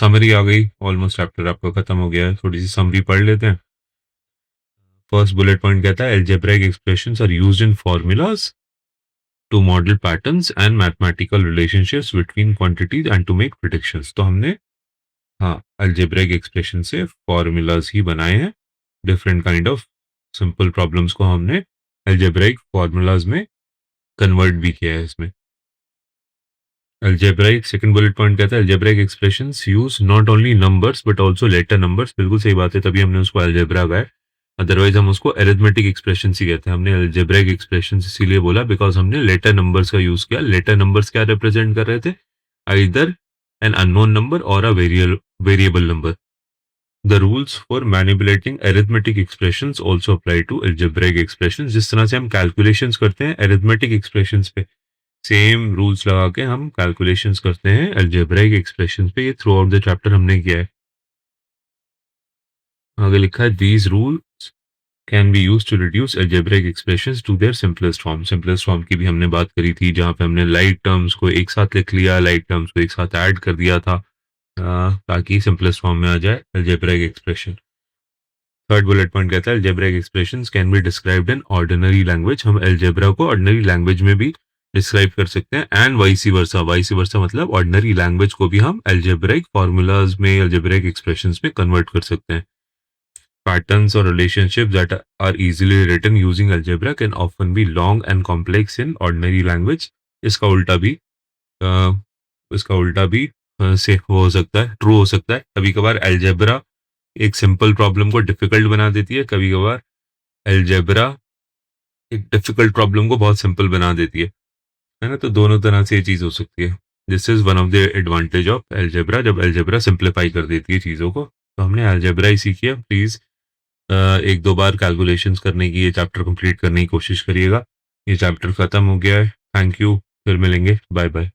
Summary आ गई, almost chapter आपका खत्म हो गया है। थोड़ी सी समरी पढ़ लेते हैं। फर्स्ट बुलेट पॉइंट कहता है algebraic expressions are used in formulas to model patterns and mathematical relationships between quantities and to make predictions. तो हमने हाँ अलजेब्राइक एक्सप्रेशन से फॉर्मूलाज ही बनाए हैं। Different kind of simple problems को हमने अलजेब्राइक फॉर्मूलाज में कन्वर्ट भी किया है इसमें। अलजेब्राइक सेकंड बुलेट पॉइंट कहता है algebraic expressions use not only numbers but also letter numbers. बिल्कुल सही बात है, तभी हमने उसको अलजेब्रा कहा है। अदरवाइज हम उसको अरिथमेटिक एक्सप्रेशन ही कहते हैं। हमने अलजेब्राइक एक्सप्रेशन इसीलिए बोला बिकॉज हमने लेटर नंबर्स का यूज किया। लेटर नंबर्स क्या रिप्रेजेंट कर रहे थे? आइदर एन अननोन नंबर और a variable number. The rules for manipulating arithmetic expressions also apply to algebraic expressions। जिस तरह से हम कैलकुलेशंस करते हैं arithmetic expressions पे, सेम रूल्स लगा के हम कैलकुलेशंस करते हैं algebraic expressions पे। ये थ्रू आउट द चैप्टर हमने किया है। आगे लिखा है these rules can be used to reduce algebraic expressions to their simplest form। Simplest form की भी हमने बात करी थी, जहाँ पे हमने लाइक टर्म्स को एक साथ लिख लिया, लाइक टर्म्स को एक साथ ऐड कर दिया था ताकि सिंपलेस्ट फॉर्म में आ जाए algebraic expression। Third bullet point कहता है algebraic expressions can be described in ordinary language. हम अलजेब्रा को ऑर्डिनरी लैंग्वेज में भी डिस्क्राइब कर सकते हैं एंड वाइसी वर्सा। वाइसी वर्सा मतलब ऑर्डिनरी लैंग्वेज को भी हम अलजेब्राइक फॉर्मूलाज में, अलजेब्राइक एक्सप्रेशंस में कन्वर्ट कर सकते हैं। पैटर्न्स और relationship that are easily written using algebra can often be long and complex in ordinary language. इसका उल्टा भी अ, इसका उल्टा भी से हो सकता है, ट्रू हो सकता है। कभी कभार अलजेब्रा एक सिंपल प्रॉब्लम को डिफिकल्ट बना देती है, कभी कभार अलजेब्रा एक डिफिकल्ट प्रॉब्लम को बहुत सिंपल बना देती है ना। तो दोनों तरह से ये चीज़ हो सकती है। This is one of the advantage of algebra, जब अलजेब्रा सिंप्लीफाई कर देती है चीज़ों को। तो हमने अलजेब्रा ही सीखी है। प्लीज़ एक दो बार कैलकुलेशंस करने की, ये चैप्टर कंप्लीट करने की कोशिश करिएगा। ये चैप्टर खत्म हो गया है। थैंक यू, फिर मिलेंगे। Bye bye.